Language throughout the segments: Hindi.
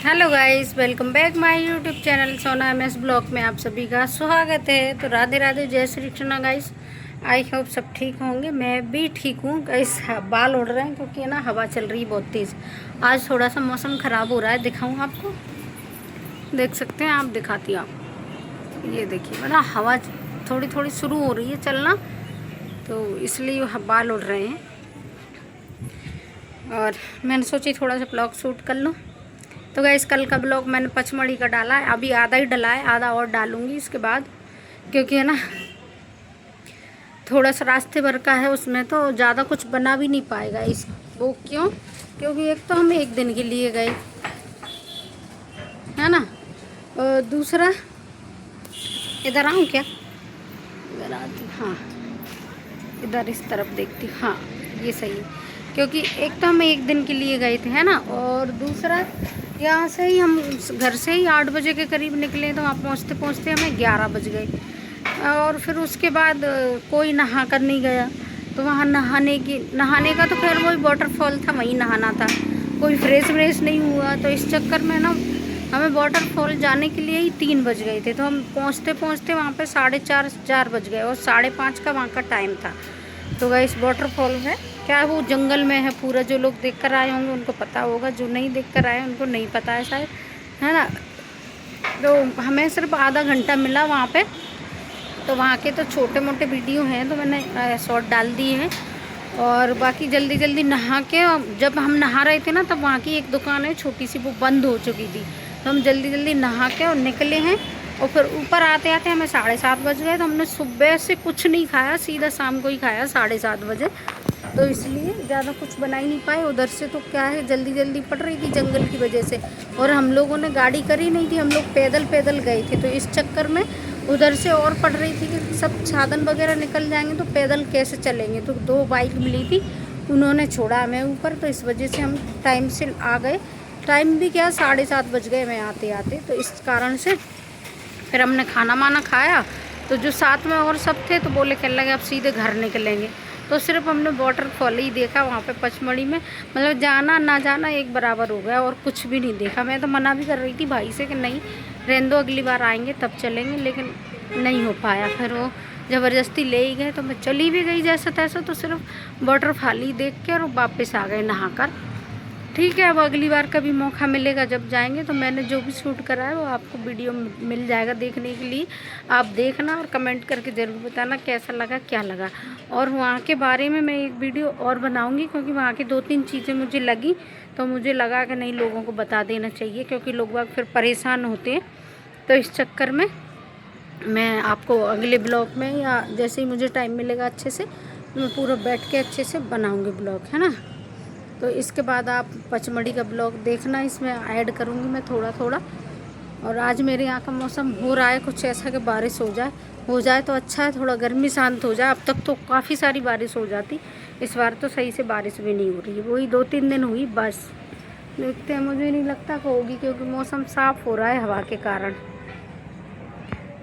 Hello guys, welcome back my YouTube channel सोना एमएस ब्लॉग में आप सभी का स्वागत है। तो राधे राधे, जय Shri Krishna guys. I hope सब ठीक होंगे। मैं भी ठीक हूँ गाइस। बाल उड़ रहे हैं क्योंकि ना हवा चल रही है बहुत तेज़। आज थोड़ा सा मौसम ख़राब हो रहा है, दिखाऊँ आपको? देख सकते हैं आप, दिखाती हूँ आप। ये देखिए, मतलब हवा थोड़ी थोड़ी शुरू हो रही है चलना, तो इसलिए बाल उड़ रहे हैं। और मैंने सोची थोड़ा सा ब्लॉग शूट कर लूँ। तो गाइस, कल का ब्लॉग मैंने पचमढ़ी का डाला है, अभी आधा ही डला है, आधा और डालूंगी इसके बाद, क्योंकि है ना थोड़ा सा रास्ते भर का है, उसमें तो ज़्यादा कुछ बना भी नहीं पाएगा इस वो। क्यों? क्योंकि एक तो हम एक दिन के लिए गए है ना, और दूसरा इधर आऊँ क्या? इधर आती, हाँ इधर इस तरफ देखती, हाँ ये सही है। क्योंकि एक तो हम एक दिन के लिए गए थे है ना, और दूसरा यहाँ से ही हम घर से ही 8 बजे के करीब निकले, तो वहाँ पहुँचते पहुँचते हमें 11 बज गए। और फिर उसके बाद कोई नहा कर नहीं गया, तो वहाँ नहाने का तो खैर वही वाटरफॉल था, वहीं नहाना था, कोई फ्रेश व्रेश नहीं हुआ। तो इस चक्कर में ना हमें वाटरफॉल जाने के लिए ही 3 बज गए थे। तो हम पहुँचते पहुँचते वहाँ पे 4:30 बज गए, और 5:30 का वहाँ का टाइम था। तो गए इस वाटरफॉल में, क्या है वो जंगल में है पूरा। जो लोग देख कर आए होंगे उनको पता होगा, जो नहीं देख कर आए उनको नहीं पता है शायद, है ना। तो हमें सिर्फ आधा घंटा मिला वहाँ पे। तो वहाँ के तो छोटे मोटे वीडियो हैं, तो मैंने शॉर्ट डाल दिए हैं। और बाकी जल्दी जल्दी नहा के, जब हम नहा रहे थे ना, तब वहाँ की एक दुकान है छोटी सी, वो बंद हो चुकी थी। तो हम जल्दी जल्दी नहा के और निकले हैं। और फिर ऊपर आते आते हमें 7:30 बज गए। तो हमने सुबह से कुछ नहीं खाया, सीधा शाम को ही खाया 7:30 बजे। तो इसलिए ज़्यादा कुछ बना ही नहीं पाए। उधर से तो क्या है, जल्दी जल्दी पड़ रही थी जंगल की वजह से, और हम लोगों ने गाड़ी करी नहीं थी, हम लोग पैदल पैदल गए थे। तो इस चक्कर में उधर से और पड़ रही थी कि सब साधन वगैरह निकल जाएंगे तो पैदल कैसे चलेंगे। तो 2 बाइक मिली थी, उन्होंने छोड़ा हमें ऊपर, तो इस वजह से हम टाइम से आ गए। टाइम भी क्या, 7:30 बज गए हमें आते आते। तो इस कारण से फिर हमने खाना वाना खाया। तो जो साथ में और सब थे तो बोले, कहने लगे अब सीधे घर निकलेंगे। तो सिर्फ हमने वाटरफॉल ही देखा वहाँ पे पचमढ़ी में, मतलब जाना ना जाना एक बराबर हो गया, और कुछ भी नहीं देखा। मैं तो मना भी कर रही थी भाई से कि नहीं रहने दो, अगली बार आएंगे तब चलेंगे, लेकिन नहीं हो पाया। फिर वो ज़बरदस्ती ले ही गए, तो मैं चली भी गई जैसा तैसा। तो सिर्फ वाटरफॉल ही देख के और वापस आ गए नहा कर। ठीक है, अब अगली बार कभी मौका मिलेगा जब जाएंगे, तो मैंने जो भी शूट करा है वो आपको वीडियो मिल जाएगा देखने के लिए। आप देखना और कमेंट करके ज़रूर बताना कैसा लगा, क्या लगा। और वहाँ के बारे में मैं एक वीडियो और बनाऊंगी, क्योंकि वहाँ की 2-3 चीज़ें मुझे लगी, तो मुझे लगा कि नहीं, लोगों को बता देना चाहिए, क्योंकि लोग बाग फिर परेशान होते हैं। तो इस चक्कर में मैं आपको अगले ब्लॉग में, या जैसे ही मुझे टाइम मिलेगा अच्छे से, मैं पूरा बैठ के अच्छे से बनाऊँगी ब्लॉग, है ना। तो इसके बाद आप पचमढ़ी का ब्लॉग देखना, इसमें ऐड करूँगी मैं थोड़ा थोड़ा। और आज मेरे यहाँ का मौसम हो रहा है कुछ ऐसा कि बारिश हो जाए तो अच्छा है, थोड़ा गर्मी शांत हो जाए। अब तक तो काफ़ी सारी बारिश हो जाती, इस बार तो सही से बारिश भी नहीं हो रही है, वही 2-3 दिन हुई बस। देखते हैं, मुझे नहीं लगता कि होगी, क्योंकि मौसम साफ़ हो रहा है हवा के कारण।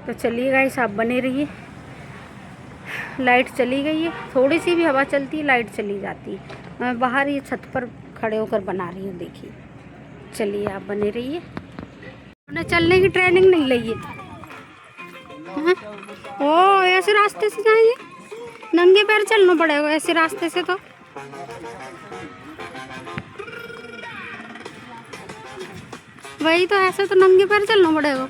तो चलिए गाइस, आप बने रहिए। लाइट चली गई है, थोड़ी सी भी हवा चलती है लाइट चली जाती है। मैं बाहर ये छत पर खड़े होकर बना रही हूँ, देखिए। चलिए आप बने रहिए। उन्हें चलने की ट्रेनिंग नहीं ली है। हाँ? ओ, ऐसे रास्ते से जाएंगे, नंगे पैर चलना पड़ेगा ऐसे रास्ते से। तो वही तो, ऐसे तो नंगे पैर चलना पड़ेगा।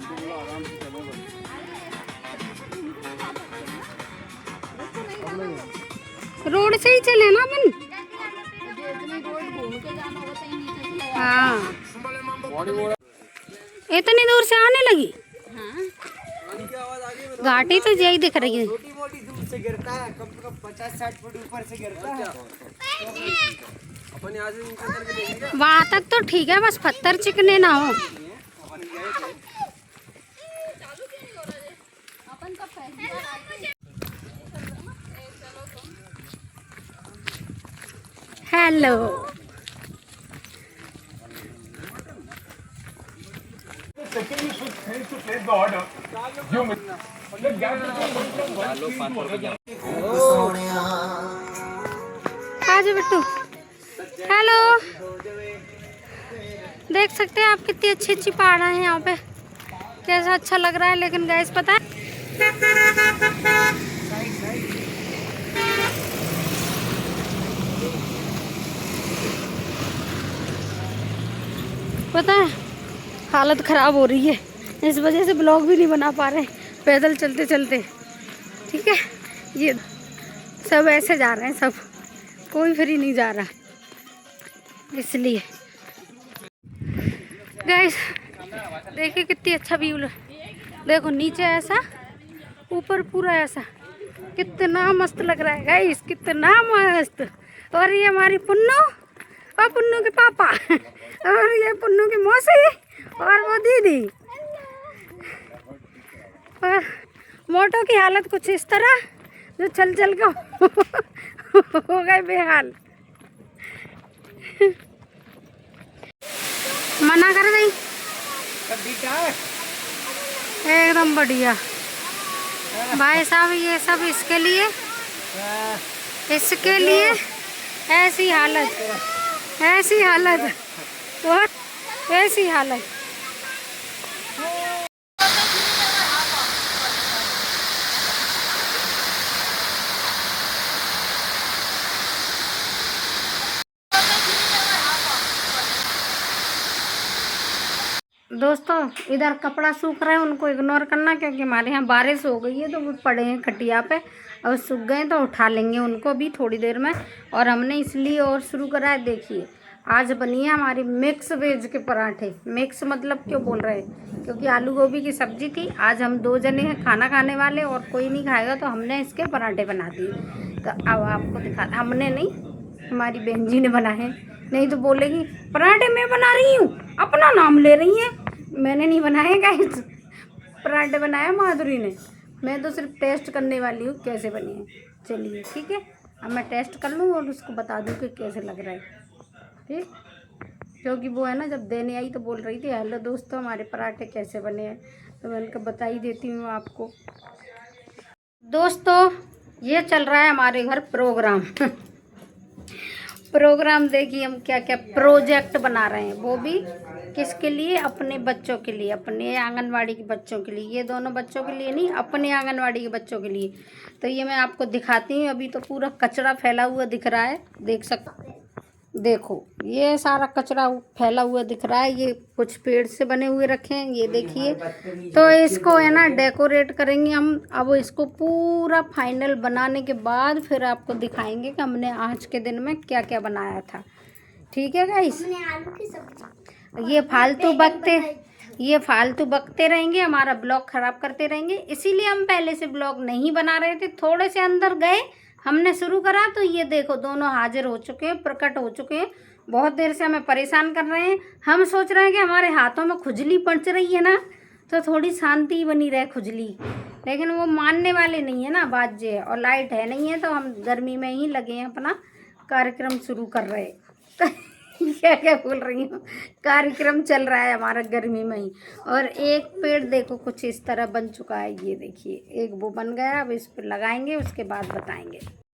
रोड से ही चले ना अपन। हाँ, इतनी दूर से आने लगी। घाटी तो यही दिख रही है, वहाँ तक तो ठीक है, बस पत्थर चिकने ना हो। हेलो, आज बिट्टू, हेलो देख सकते हैं आप कितनी अच्छी अच्छी पहाड़ हैं यहाँ पे, कैसा अच्छा लग रहा है। लेकिन गाइस पता है हालत ख़राब हो रही है, इस वजह से ब्लॉग भी नहीं बना पा रहे पैदल चलते चलते। ठीक है, ये सब ऐसे जा रहे हैं, सब कोई फ्री नहीं जा रहा, इसलिए गाइस देखिए कितनी अच्छा व्यू है। देखो नीचे ऐसा, ऊपर पूरा ऐसा, कितना मस्त लग रहा है गाइस, कितना मस्त। और ये हमारी पुन्नू और पुन्नू के पापा और ये पुन्नू की मौसी और वो दीदी। और मोटो की हालत कुछ इस तरह जो चल चल के हो गए बेहाल। मना कर गई एकदम बढ़िया भाई साहब। ये सब इसके लिए ऐसी हालत और ऐसी हालत। दोस्तों इधर कपड़ा सूख रहा है, उनको इग्नोर करना क्योंकि हमारे यहाँ बारिश हो गई है तो वो पड़े हैं खटिया पे, और सूख गए तो उठा लेंगे उनको भी थोड़ी देर में। और हमने इसलिए और शुरू करा है, देखिए आज बनी है हमारी मिक्स वेज के पराठे। मिक्स मतलब क्यों बोल रहे हैं, क्योंकि आलू गोभी की सब्जी थी। आज हम 2 जने हैं खाना खाने वाले और कोई नहीं खाएगा, तो हमने इसके पराठे बना दिए। तो अब आपको दिखा, हमने नहीं हमारी बहन जी ने बनाए, नहीं तो बोलेगी पराठे मैं बना रही हूँ, अपना नाम ले रही है। मैंने नहीं बनाए गाइस, पराठे बनाया माधुरी ने, मैं तो सिर्फ टेस्ट करने वाली हूँ कैसे बने हैं। चलिए ठीक है, अब मैं टेस्ट कर लूँ और उसको बता दूँ कि कैसे लग रहा है। ठीक, क्योंकि वो है ना जब देने आई तो बोल रही थी हेलो दोस्तों हमारे पराठे कैसे बने हैं, तो मैं उनको बता ही देती हूँ आपको। दोस्तों ये चल रहा है हमारे घर प्रोग्राम प्रोग्राम देखिए हम क्या क्या प्रोजेक्ट बना रहे हैं, वो भी किसके लिए, अपने बच्चों के लिए, अपने आंगनवाड़ी के बच्चों के लिए। ये दोनों बच्चों के लिए नहीं, अपने आंगनवाड़ी के बच्चों के लिए। तो ये मैं आपको दिखाती हूँ। अभी तो पूरा कचरा फैला हुआ दिख रहा है, देख सकते, देखो ये सारा कचरा फैला हुआ दिख रहा है। ये कुछ पेड़ से बने हुए रखे हैं, ये देखिए। तो इसको है ना डेकोरेट करेंगे हम। अब इसको पूरा फाइनल बनाने के बाद फिर आपको दिखाएंगे कि हमने आज के दिन में क्या क्या बनाया था। ठीक है गाइस, ये फालतू बकते रहेंगे, हमारा ब्लॉग ख़राब करते रहेंगे, इसीलिए हम पहले से ब्लॉग नहीं बना रहे थे। थोड़े से अंदर गए, हमने शुरू करा तो ये देखो दोनों हाजिर हो चुके हैं, प्रकट हो चुके हैं। बहुत देर से हमें परेशान कर रहे हैं। हम सोच रहे हैं कि हमारे हाथों में खुजली पड़ रही है ना, तो थोड़ी शांति बनी रहे खुजली, लेकिन वो मानने वाले नहीं है ना बात जे है। और लाइट है नहीं है, तो हम गर्मी में ही लगे हैं अपना कार्यक्रम शुरू कर रहे हैं क्या क्या बोल रही हूँ, कार्यक्रम चल रहा है हमारा गर्मी में ही। और एक पेड़ देखो कुछ इस तरह बन चुका है, ये देखिए एक वो बन गया। अब इस पर लगाएंगे, उसके बाद बताएंगे।